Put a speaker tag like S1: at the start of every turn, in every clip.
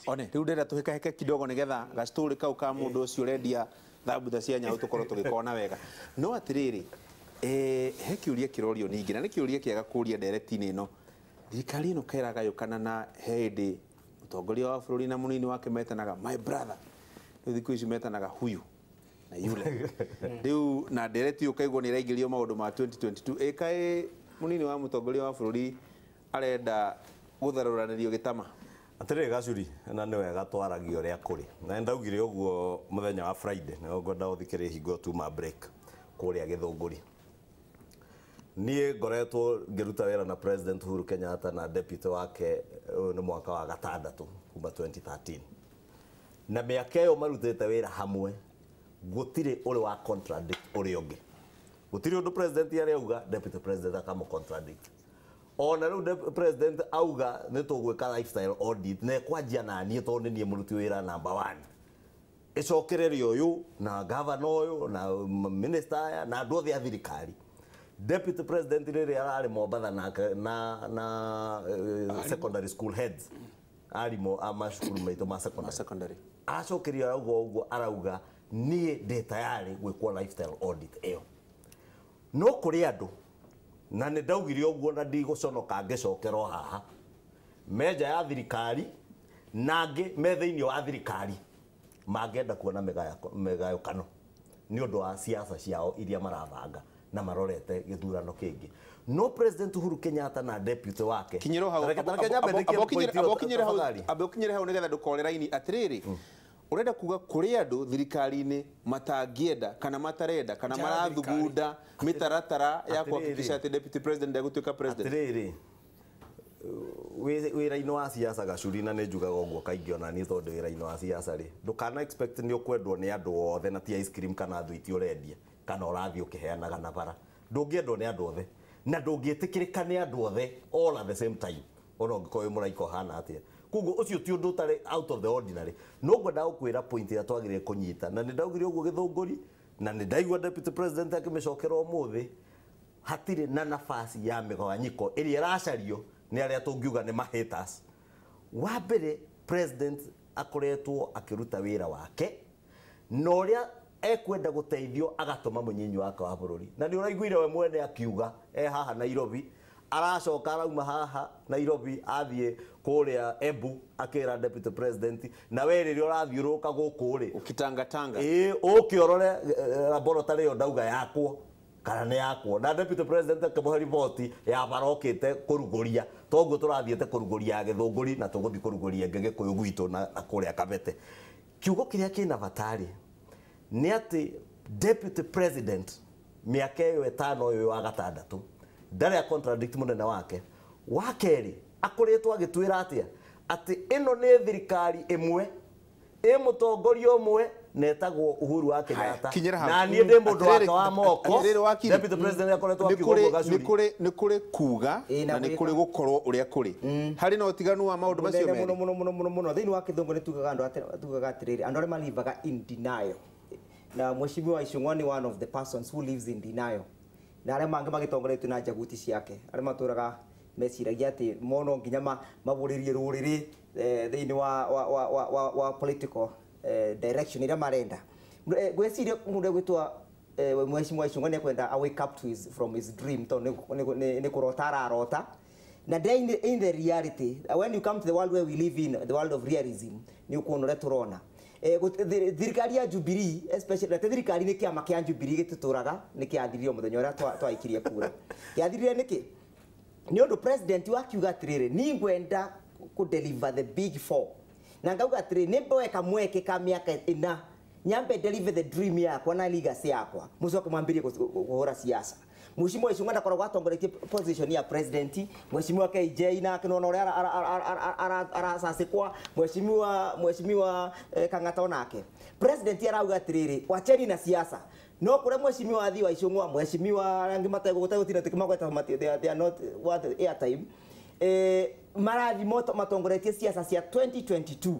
S1: one riu ndenda tuhika heke kidogo nigetha gastori kau ka mundu ucio rendia thabutha cia nyau tukorwo tugikona wega no atiriri he kiuria kirorio ningi na ni kiuria kiaga kuria directini ino thirikari ino keragayukana na hindi mutongoria wa bururi na munini wake metanaga my brother thiku ici metanaga huyu na yule riu na direct ukaigwo ni raingĩrio maundu ma 2022 ekae munini wa mutongoria wa bururi arenda gutharuranirio gitama
S2: atire gacuri na ni wega twaragio ria kuri na ndaugire uguo muthenya wa Friday na ngoda uthikire hingo tuma break kuria Githunguri nie ngoretwo ngiruta wera na President Uhuru Kenyatta na deputy wake ni mwaka wa gatandatu kuma 2013 na miaka yo marutete wera hamwe gutire uri wa contradict uri ungi gutire undu president yari auga deputy president akamo contradict ona riu president auga ni tugwika lifestyle audit ne kwanjia na nie to ni muruti wira number 1 icokererio uyu na governor uyu na minister na andu othe a thirikari deputy president riri arari Mombatha na secondary school heads arimo ama school maito ma secondary acokerio augo arauga nie de tayari gwikwo lifestyle audit iyo no kuri andu na ni ndaugire uguo na ndiguconoka ngicokero haha meja ya thirikari nangi methaini wa thirikari mangenda kuona megayukano ni undu wa siasa ciao iria marabanga na marorete githurano kingi no President Uhuru Kenyatta na deputy wake
S1: kinyiro hau abokinyire hau nigetha ndukorera ini atiriri urenda kuga kuri andu thirikari-ini matangienda kana matarenda kana marathugunda mitaratara ya kuhakikisha ati deputy president ndagutuika president
S2: atiriri wira-ini wa siasa gacuri na ni njugaga uguo kaingi ona ni tondu wira-ini wa siasa ri ndukana expect ni ukwendwo ni andu othe na ti ice cream kana thwiti urendia kana urathi ukiheanaga na bara ndungiendwo ni andu othe na ndungietikirika ni andu othe all at the same time ona ngikoyo muraiko hana atia kugo ucio ti undu tare out of the ordinary no ngwenda gukwira point ya twagire kunyita na ni ndaugire uguo Githunguri na ni ndaigwa deputy president akimicokera umuthi hatire na nafasi ya migawanyiko iri racario ni aria tungiuga ni haters wa mbere president akoretwo akiruta wira wake no ria ekwenda guteithio agatuma munyinyi wake wa bururi na ni uraiguire we mwene akiuga haha Nairobi aracoka arauma haha Nairobi athie kuria Embu akira deputy president na we riri urathiuruka guku ri
S1: ukitangatanga
S2: ukiorore laboratory yo ndauga yakwo kana ni yakwo na deputy president akamuhe report ya barokite kuruguria toguo turathiete kuruguria Githunguri na tuguthi kuruguria Gikuyu gwitu na kuria Kabete kiugo kiria kina batari ni ati deputy president miaka yo 5 yo wa gatandatu ndari a contradict munene wake wakeri akoretwo agitwira atia ati ino ni thirikari imwe mutongoria umwe netagwo Uhuru wa Kenyatta na nie ndi mundu wake wa moko deputy president akoretwo akigwo gacuri
S1: ni kuri kuga na ni kuri gukorwo uria kuri hari no tiganu wa maundu macio meri
S3: muno thiini wa Githunguri tugaga andu tugaga atiriri andu aria malivaga in denial na mheshimiwa Icung'wa ni one of the persons who lives in denial na aria mangi magitongoretio na njaguti ciake aria maturaga meciragia ati mono nginya maburirie ruriri thiini wa political direction ira marenda gweciria mundu gwitwa mheshimiwa Icung'wa ni kwenda a wake up to from his dream to ni kurota ararota na in the reality when you come to the world where we live in the world of realism ni ukuonore turona thirikari ya Jubilee especially thirikari ni kiama kia Jubilee gituturaga ni kiathiririo muthenya uria twaikirie kura kiathirire niki ni undu president wa kiuga atiriri ni ngwenda ku deliver the big four na ngauga atiriri ni mboeka mweke ka miaka ina nyambe deliver the dream yakwa na legacy yakwa mucoke mwambirie kuhura siasa Mheshimiwa Icung'wa ndakoragwo atongoretie position ya president Mheshimiwa KJ na kinona uria arasasikwa Mheshimiwa Kang'ata onake president arauga atiriri wacheni na siasa no kure Mheshimiwa Athi wa Icung'wa Mheshimiwa rangi matego gutagutina tikimagweta they are not worth airtime marathi moto matongoretie siasa cia 2022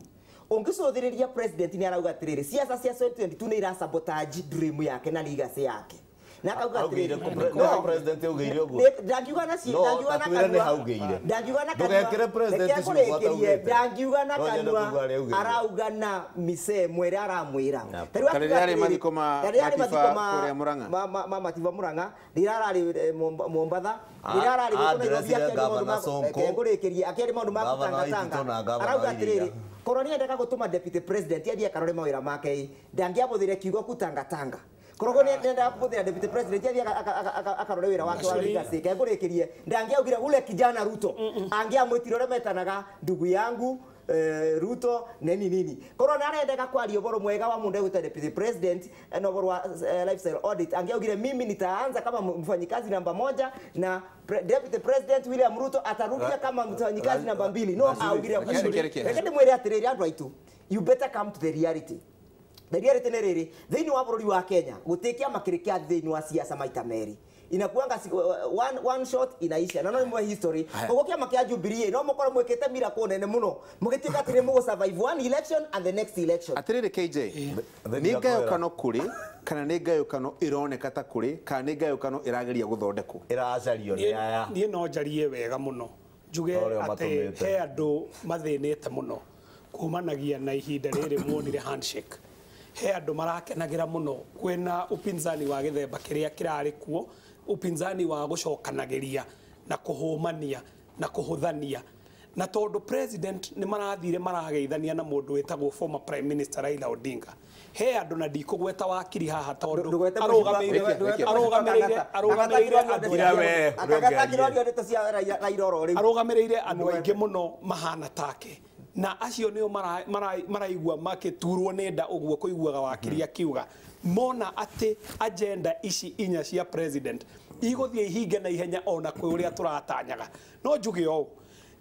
S3: ungicuthiriria president ni arauga atiriri siasa cia 2022 ni ira sabotage dream yake na legacy yake na kauga
S2: augire
S3: atiriri
S2: no president augire uguo
S3: ndangiuga na
S2: No,
S3: ndangiuga na
S2: takwĩra nĩ
S3: kanua
S2: haugĩire.
S3: ndangiuga na
S2: Ndũgekĩre president
S3: Reke
S2: ciugo
S3: kũrĩkĩrie,
S2: ataugĩte.
S3: ndangiuga na
S2: No nyende
S3: kanua
S2: kuuga ũrĩa augĩte.
S3: arauga na mise mwere aramwĩra
S1: Kana rĩrarĩ mathiko ma Matiba kũrĩa Murang'a.
S3: ma Matiba Murang'a rĩrararĩ Mombatha rĩrararĩ
S2: addressire Governor Sonko,
S3: kũrĩkĩria akĩrĩ maũndũ ma
S2: Governor Waititũ na
S3: gũtangatanga
S2: Governor
S3: arauga
S2: Wairiga.
S3: atĩrĩrĩ korwo nĩ endeka gũtũma deputy president athiĩ akarore mawĩra make ndangiabũthĩre kiugo kutangatanga korwo nĩ endeka kũbũthĩra deputy president athiĩ akarore wĩra wake wa legacy kengũrĩkĩrie ndangiaugire ule kijana Ruto angiamwĩtire ũrĩa metanaga ndugu yangu Ruto nini korwo narendeka kwaria ũboro mwega wa mundu egwĩta deputy president na ũboro wa lifestyle audit angiaugire mimi nitaanza kama mfanyikazi namba 1 na deputy president William Ruto atarudia kama mfanyikazi namba 2 no augire rekende mwere atiriri andu aitu you better come to the reality. The reality nĩ rĩrĩ thĩinĩ wa bũrũri wa Kenya gũtĩkia makĩrĩkia thĩinĩ wa siasa maita meri inakuanga one shot inaisha na no mwe history koguo kĩama kĩa Jubilee no mũkorwo mwĩkĩte miracle nene mũno mũgĩtuĩka atĩ nĩ mũgũ-survive one election and the next election.
S1: Atiriri KJ nĩ ngayũkano kũrĩ kana nĩ ngayũkano ironeka ta kũrĩ kana nĩ ngayũkano ĩrageria gũthondekwo
S2: ĩracario nĩ aya
S4: niĩ no njarie wega mũno njuge atĩ he andũ mathĩnĩte mũno kumanagia na ihinda rĩrĩ muonire handshake he andũ marakenagĩra mũno kwĩna upinzani wa gĩthemba kĩrĩa kĩrarĩ kuo upinzani wa gũcokanagĩria na kũhũmania na kũhũthania na tondũ president nĩ marathire marageithania na mũndũ wĩtagwo former prime minister Raila Odinga he andũ na ndikũgweta wakiri haha tondũ arũgamĩrĩire andũ aingĩ mũno mahana take na acio nĩo maraigua makĩturwo nĩ nda ũguo kũiguaga wakiri akiuga mona atĩ agenda ici inya cia president igũthiĩ ihinge na ihenya ona kwĩ ũrĩa tũratanyaga no njuge ũũ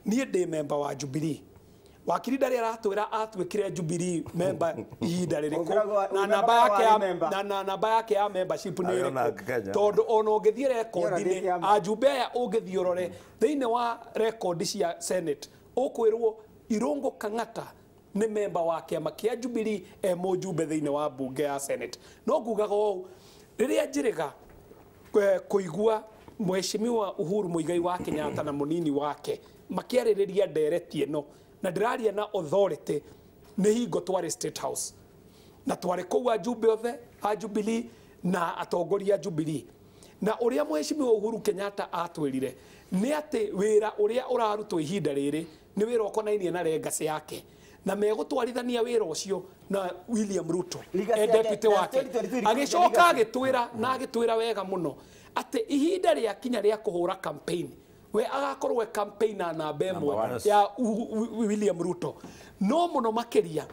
S4: niĩ ndĩ member wa Jubilee wakiri ndarĩ aratwĩra atuĩkire Jubilee member ihinda rĩrĩkũ na namba yake ya membership nĩ ĩrĩkũ tondũ ona ũngĩthiĩ rekondi-inĩ ajumbe aya ũngĩthiĩ ũrore thĩinĩ wa rekondi cia Senate ũkwĩrwo Irungu Kang'ata nĩ member wa kĩama kĩa Jubilee mũjumbe thĩinĩ wa bunge ya Senate no ngugaga ũũ rĩrĩa njĩrĩga kũigua mheshimiwa Uhuru Muigai wa Kenyatta na munini wake makĩarĩrĩria ndereti ĩno na ndĩraria na authority nĩ hingo twarĩ State House na twarĩ kũu ajumbe othe a Jubilee na atongoria Jubilee na ũrĩa mheshimiwa Uhuru Kenyatta atwĩrire nĩ atĩ wĩra ũrĩa ũrarutwo ihinda rĩrĩ nĩ wĩra ũkonainie na legacy yake na megũtwarithania wĩra ũcio na William Ruto deputy wake agĩcoka agĩtwĩra na agĩtwĩra wega mũno atĩ ihinda rĩa kinya rĩa kũhũra campaign we agakorwo campaign na namba ĩmwe ya William Ruto no mũno makĩria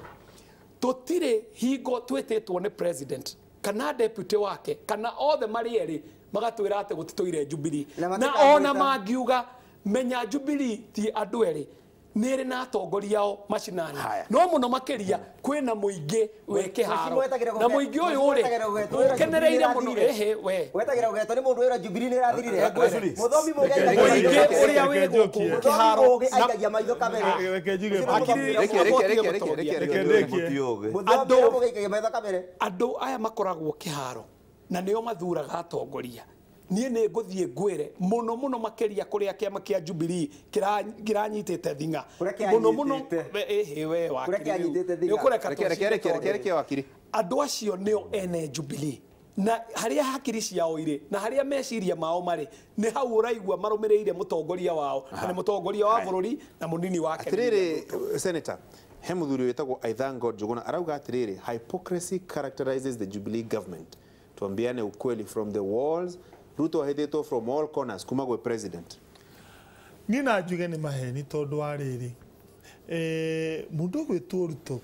S4: tũtirĩ hingo twĩtĩtwo nĩ president kana deputy wake kana othe marĩ erĩ magatwĩra atĩ gũtitũire Jubilee na ona mangiuga menya Jubilee ti andũ erĩ nĩrĩ na atongoria ao macinani no mũno makĩria kwĩna mũingĩ wĩ kĩharo na mũingĩ ũyũ rĩ ũkenereire mũno we
S3: wetagĩra ũgeto nĩ mũndũ wĩra Jubilee nĩ ĩrathirire mũthomi
S4: mũingĩ ũrĩa wĩ gũkũ kĩharo
S3: aigagia maitho kamere
S4: andũ aya makoragwo kĩharo na nĩo mathuraga atongoria niĩ nĩ ngũthiĩ ngwĩre mũno mũno makĩria kũrĩa kĩama kĩa Jubilee kĩranyitĩte thing'a mũno mũno we wakiri andũ acio nĩo ene Jubilee na harĩa hakiri ciao irĩ na harĩa meciria mao marĩ nĩ hau ũraigua marũmĩrĩire mũtongoria wao na nĩ mũtongoria wa bũrũri na mũnini wake
S1: atirĩrĩ senator he mũthuri wĩtagwo Aithango Njuguna arauga atirĩrĩ hypocrisy characterizes the Jubilee government tuambiane ukweli from the walls Ruto ahithĩtwo from all corners kuma gwĩ president
S5: niĩ na njuge nĩ maheni tondũ wa rĩrĩ mũndũ gwĩtwo Ruto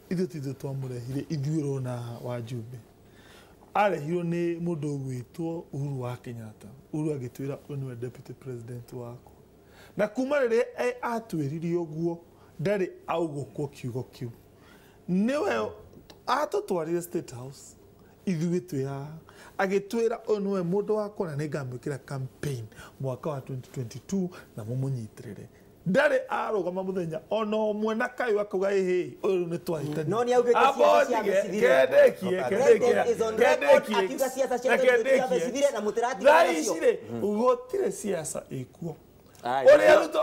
S5: ithuĩ titũ twamũrehire ithuĩ na wajumbe arehirwo nĩ mũndũ gwĩtwo Uhuru wa Kenyatta Uhuru agĩtwĩra ũyũ nĩwe deputy president wako na kuma rĩrĩa atwĩrire ũguo ndarĩ augũkwo kiugo kĩu nĩwe atũtwarire State House ithuĩ twĩra agĩtwĩra ũyũ nĩwe mũndũ wakwa na nĩngamwĩkĩra campaign mwaka wa 2022 na mũmũnyitĩrĩre ndare arugama muthenya ona omwe na kayo akauga ehe uyu ni twahitani
S3: No ni augite siasa cia mecithire. President is on record akiuga siasa cia mecithire na mutiratiga nacio.
S5: Raicire gutire siasa ikuo.
S1: Uria ruto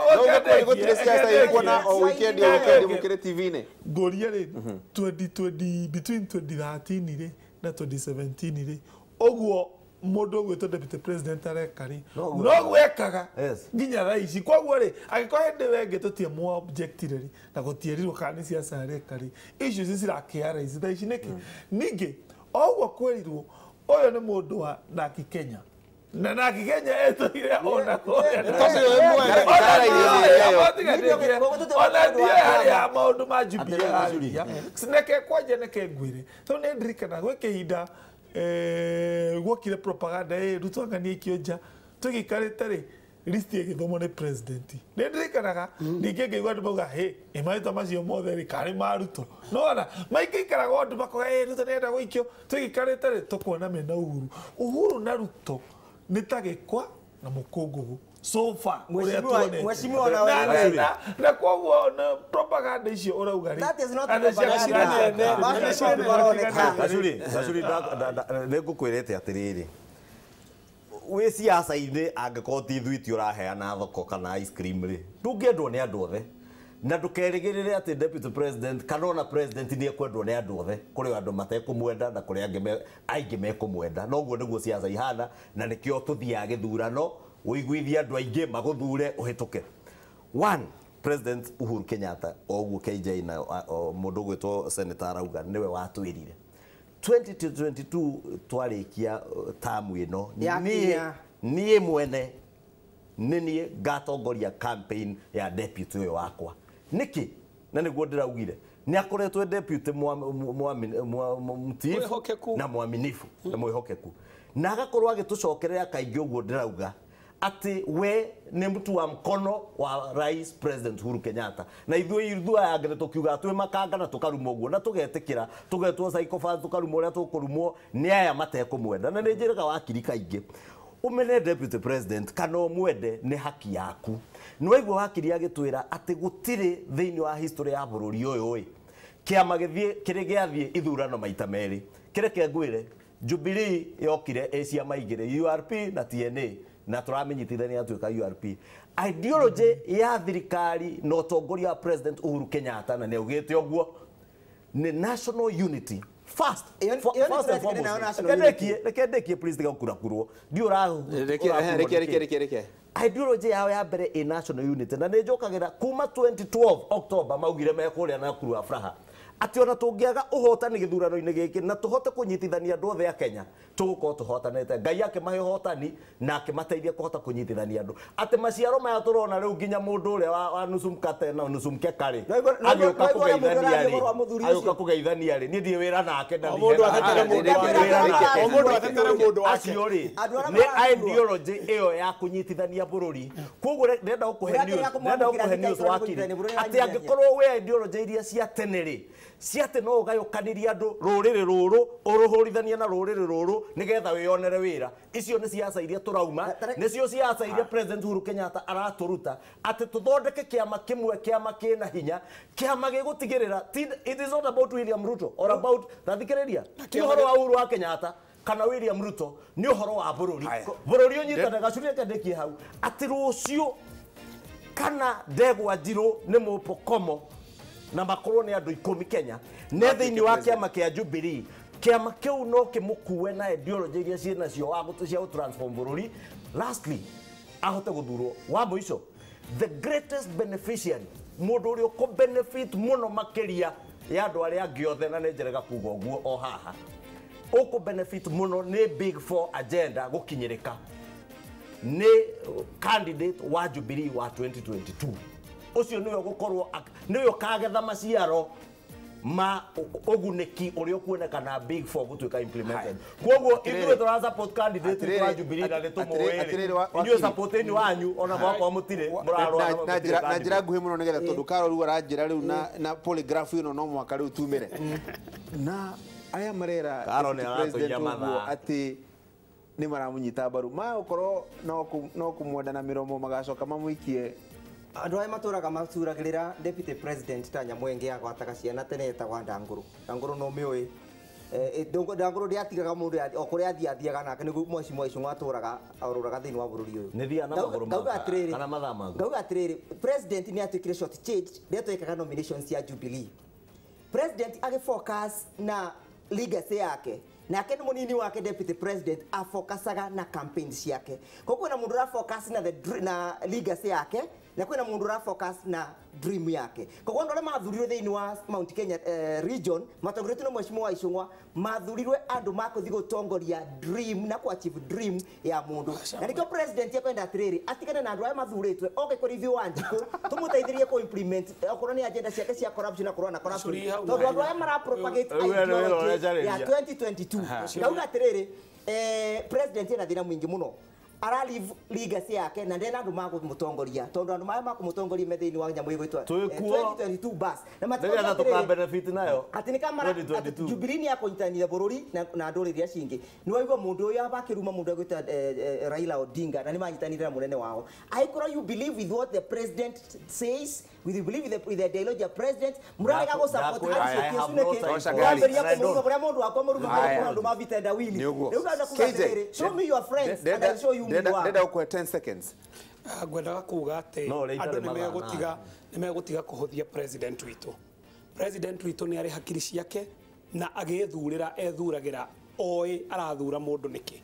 S1: gutire siasa ikuo na o weekend mukire TV-ini.
S5: Ngoria ri 2020 between 2013 ri na 2017 ri oguo mundu gwitwo deputy president arekari no gwekaga nginya raici koguo ri agikoo hindi wenge tutie mu objective ri na gutierirwo kana siasa arekari icio cirakia raici thaici niki ningi oguo kwerirwo uyu ni mundu wa Naki Kenya na Naki Kenya etoire ona koya ya maundu ma Jubilee sineke kwaje neke ngwire to ne ndirikana gwe kihinda gwokire propaganda Ruto anganie kionja tugikarite ri list igithomwo ni president ni ndirikanaga ninge ngigwa andu mauga imaita macio mothe ri kari maruto nona maikikaraga andu makoga Ruto nenda guikio tugikarite ri tukuona mena Uhuru na Ruto ni tagikwa na mukungugu so far
S3: mheshimiwa na wewe
S5: na koguo na propaganda icio urauga ri
S3: that is not propaganda.
S2: Gacuri nĩngũkwĩrĩte atĩrĩrĩ wĩ siasa-inĩ angĩkorwo ti thwiti ũraheana thoko kana ice cream rĩ ndũngĩendwo nĩ andũ othe na ndũkerĩgĩrĩre atĩ deputy president kana ona president nĩ ekwendwo nĩ andũ othe kũrĩ andũ matekũmwenda na kũrĩ angĩ aingĩ mekũmwenda noguo nĩguo siasa ihana na nĩkĩo tũthiaga gĩthurano ũiguithie andũ aingĩ magũthure ũhĩtũke. One, President Uhuru Kenyatta oguo KJ na mundu gwitwo senator arauga niwe watwirire 2022 twarikia tamu ino nie mwene nie ngatongoria campaign ya deputy uyu wakwa niki na niguo ndiraugire ni akoretwe deputy mutiifu na mwaminifu na mwihokeku na agakorwo agitucokerera kaingi uguo ndirauga ati we ni mtu wa mkono wa Rais President Uhuru Kenyatta na ithuĩ angere tukiuga twi makanga na tukarumwo guo na tugetikira tugetwo psychopath tukarumwo uria tukurumwo ni aya matekumwenda na njiraga wakiri kaingi umene deputy president kana umwende ni haki yaku nwaigua wakiri agitwira ati gutire thiini wa history ya bururi uyu kiama githie kiri giathie ithurano maita meri kireke ngwire Jubilee yokire Asia maigire URP na TNA na turamenyithithania atuika URP ideology ya thirikari no tongoria president Uhuru Kenyatta na neugite oguo ni national unity first rekedekie please tiga kurakurwo ndio
S1: reke
S2: ideology yao ya mbere a national unity na nĩ njokagira kuma 2012 October maugire mekuria na kuru afraha ati ona tungiaga uhotani githurano-ini giki na tuhote kunyitithania andu othe a Kenya tugukorwo tuhotanite Ngai akimahe uhotani na akimateithia kuhota kunyitithania andu ati maciaro maya turona riu nginya mundu uria wa nusu mkate na nusu mkekari agioka kugeithania ri ni ndie wira nake na
S4: mundu atetere mundu
S2: aciori ni ideology iyo ya kunyitithania bururi koguo ndenda gukuhe news wakiri ati angikorwo we ideology iria cia teneri ciate no gayukaniria andu ruriri ruru uruhurithania na ruriri ruru nigetha wionere wira icio ni siasa iria turauma nicio siasa iria president Uhuru Kenyatta araturuta ati tuthondeke kiama kimwe kiama kina hinya kiama gigutigirira it is not about William Ruto or about thathikireria ti horo wa Uhuru wa Kenyatta kana William Ruto ni horo wa bururi unyitana gacuria kandekie hau ati rucio kana Ndegwa Njiru ni mupokomo na makorwo ni andu 10 Kenya ne thiini wa kiama kia Jubilee kiama kiu no kimukuwe na ideology iria ciena cio wa gutucia transform bururi lastly ahote guthurwo wa muico the greatest beneficiary mundu uri ko benefit muno makiria ya andu aria angi othe na nenjerega kuga uguo o haha uko benefit muno ni big four agenda gukinyirika ni candidate wa Jubilee wa 2022 ucio niwe gukorwo niwe kagetha maciaro ma oguneki uri okuonekana big four gutuika implemented koguo ithuĩ tura support candidate wa Jubilee na nitumwire inyo supporteni wanyu ona mwako mutire murarora
S1: na njira nguhi muno nigetha tondu Karol aranjira riu na polygraph ino no mwaka riu tumire na aya marera
S2: Karol aratuia mathaa
S1: ati ni maramunyita baru ma ukorwo no kumwenda na miromo magacoka mamuikie
S3: Andũ aya matũraga macuragĩrĩra deputy president ta nyamũ ĩngĩ ya gwataga ciana tene ĩtagwo Ndangũrũ. Ndangũrũ no mĩũĩ. Ndangũrũ ndiatigaga mũndũ o kũrĩa athiaga nake nĩguo Mheshimiwa Icũng'wa atũraga arũraga thĩinĩ wa bũrũri ũyũ.
S2: Nĩ thia na magũrũ ma kana mathaa maku.
S3: Ngauga atĩrĩrĩ, president nĩ atuĩkire short change rĩrĩa twekaga nominations cia Jubilee. President agĩfocus na legacy yake. Nake nĩ mũnini wake deputy president afocusaga na campaigns ciake. Koguo na mũndũ ũrafocus na legacy yake na kwĩna mũndũ ũrafocus na dream yake. Koguo andũ arĩa mathurirwo thĩinĩ wa Mount Kenya region matongoretio nĩ Mheshimiwa Icũng'wa mathurirwe andũ makũthi gũtongoria dream na achieve dream ya mũndũ. Na nĩkĩo president akwenda atĩrĩrĩ atigane na andũ arĩa mathurĩtwe oke kũrĩ ithuĩ Wanjikũ tũmũteithĩrie kũ implement okorwo nĩ agenda ciake cia corruption na kũrũa na corruption. Tondũ andũ arĩa marapropagate ideology ya 2022 ngauga atĩrĩrĩ president ena thĩna mũingĩ mũno ara leave legacy yake na ndena andu magumutongoria tondu andu maya makumutongoria methini wa nyamũ igwitwa 2022 bus na
S2: matĩrĩra tuka benefit nayo
S3: ati ni kamara Jubilee ni yakonyitania bururi na ndũrĩ iria cingĩ ni waigua mũndũ ũyũ abakĩruma mũndũ agwĩta Raila Odinga na ni manyitanire mũnene wao aikora you believe with what the president says with you believe with the ideology of president murarega go support mũndũ akwa mũruga mũndũ mavitenda wili show me your friends and I'll show you
S1: Ndenda ukwe 10 seconds.
S4: Ngwendaga kuga ati andu nĩ megũtiga kũhũthia president witũ. President witũ nĩ arĩ hakiri ciake na ethuragĩra oĩ arathura mũndũ nĩkĩ.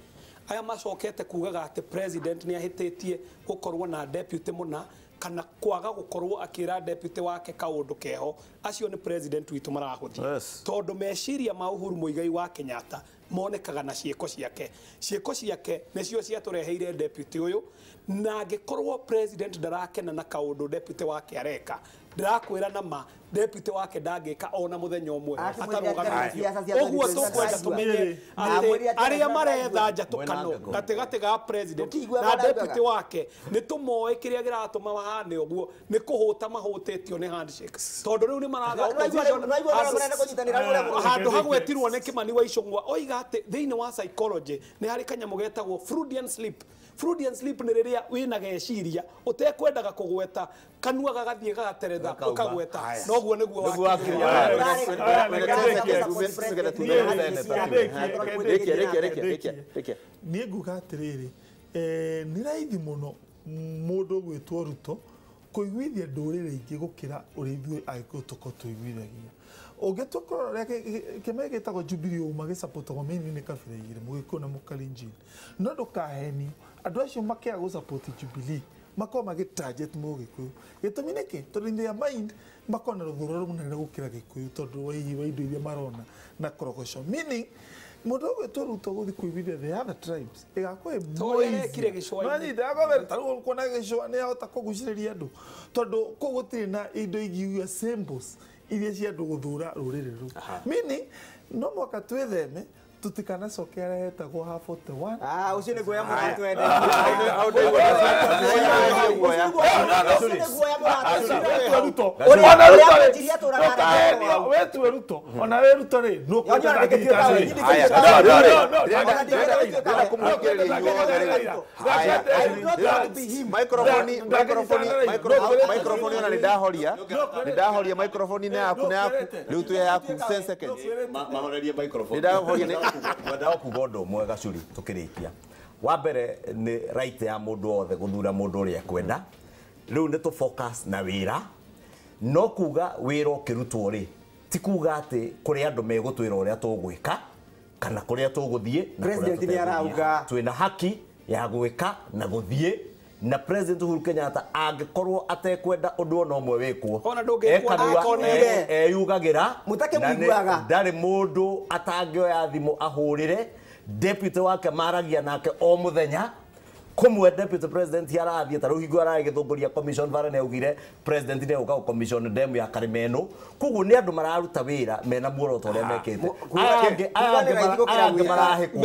S4: Aya macokete kugaga ati president nĩ ahĩtĩtie gũkorwo na deputy mũna kana kwaga gukorwo akira deputy wake kaundu keho acio ni president witu marahuthia tondu meciria ma Uhuru Muigai wa Kenyatta monekaga na cieko ciake nicio ciatureheire deputy uyu na angikorwo president ndarakena na kaundu deputy wake areka ndirakwira na ma deputy wake ndangika ona muthenya umwe atarugamia oguo tukwenda tumenye aria maretha njatukano gatigati ga president na deputy wake ni tumoe kiria giratuma mahane oguo ni kuhuta mahutitio ni handshake tondu riu ni maraga opposition handu hagwetirwo ni Kimani wa Icũng'wa oiga ati thiini wa psychology ni hari kanyamu getagwo Freudian slip. Freudian slip ni riria wina geciria utekwendaga kugweta kanua gagathie gagateretha ukagweta noguo niguo
S5: niĩ nguga atĩrĩrĩ nĩ raithi mũno mũndũ gwĩtwo Ruto kũiguithia ndũrĩrĩ ingĩ gũkĩra ũrĩa ithuĩ Agĩkũyũ tũkorwo tũiguithagia ũngĩtũkorwo kĩmwe gĩtagwo Jubilee uma gĩsapotagwo mainly nĩ kabira igĩrĩ Mũgĩkũyũ na Mũkalenjin no ndũkaheni andũ acio makĩaga gũsapoti Jubilee makorwo magĩtarget Mũgĩkũyũ gĩtũmi nĩkĩ tondũ in their mind makorwo na rũthũro rũnene gũkĩra Gĩkũyũ tondũ wa indo iria marona na korogoco meaning mũndũ ũgwĩtwo Ruto gũthiĩ kũiguithia the other tribes ĩgakorwo
S4: moĩkire gĩcũa-inĩ
S5: tarĩu kuona gĩcũa nĩ ahota kũgucĩrĩria andũ tondũ kũu gũtirĩ na indo ingiuga symbols iria cia andũ gũthũra rũrĩrĩ rũu meaning no mũhaka twĩtheme tutikanacoke arĩa hetagwo ha 41
S3: ucio nĩ guoya mũratwende
S5: wetue Ruto ona we Ruto rĩ
S1: microphone ona nĩndahoria microphone yaku rĩu tuya yaku 10 seconds
S2: mahorerie microphone
S1: nĩndahoria
S2: kuga ũndũ ũmwe Gacuri tukĩrĩkia wa mbere nĩ right ya mũndũ wothe gũthura mũndũ ũrĩa kwenda rĩu nĩ focus na wĩra no kuga wĩra ũkĩrutwo rĩ ti kuga atĩ kũrĩ andũ megũtwĩra ũrĩa tũgwĩka kana kũrĩa tũgũthiĩ na
S3: president nĩ arauga
S2: twĩna haki ya gwĩka na gũthiĩ na president Uhuru Kenyatta angĩkorwo atekwenda ũndũ ona ũmwe wĩkwo eyugagĩra ndarĩ mũndũ atangĩoya thimũ ahũrĩre deputy wake maragia nake o mũthenya kumwe deputy president yarathiĩ ta rĩu hingo aragĩthũngũria commission vara nĩ augire president nĩ gũka commission demu ya Karimeno koguo nĩ andũ mararuta wĩra mena muoroto ũrĩa mekĩte angĩ marahĩkwo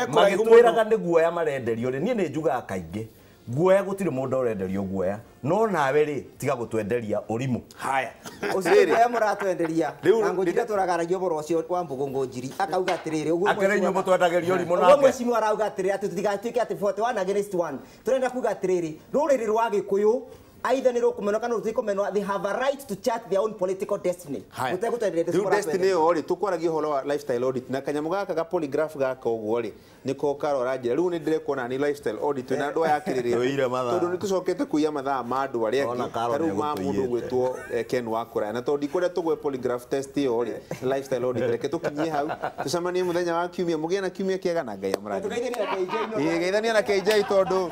S2: magĩtwĩraga nĩ guoya marenderio rĩ niĩ nĩ njugaga kaingĩ guoya gũtirĩ mũndũ ũrenderio guoya no nawe rĩ tiga gũtwenderia ũrimũ
S1: haya
S3: ucio guoya mũratwenderia na ngũnjira tũragaragio ũhoro ũcio wa Mbũgũngũ Njiri akauga atĩrĩrĩ ũguo
S2: akĩrĩnywo mũtwendageria ũrimũ nake
S3: Mheshimiwa arauga atĩrĩrĩ atĩ tũtigatuĩke atĩ 41 against 1 tũrenda kuga atĩrĩrĩ rũrĩrĩ rwa Gĩkũyũ either nä rå kå menwo kana rå tikå menwo, they have a right to chart their own political destiny.
S1: Rä u destiny ä yo rä tå kwaragia å horo wa lifestyle audit na kanyamå gaka ga polygraph gaka å guo rä nä ko karora njä ra rä u nä ndä rekuona nä lifestyle audit na andå aya akä rä tondå nä tå cokete kuia mathaa ma andå arä angä tarä u ma må ndå gwä two Ken Wakura na tondå ndikå rä a tå gwe polygraph test ä yo rä lifestyle audit reke tå kinyie hau tå cemanie må thenya wa kiumia må gä e na kiumia kä ega na Ngai amå rangi geithania na KJ tondå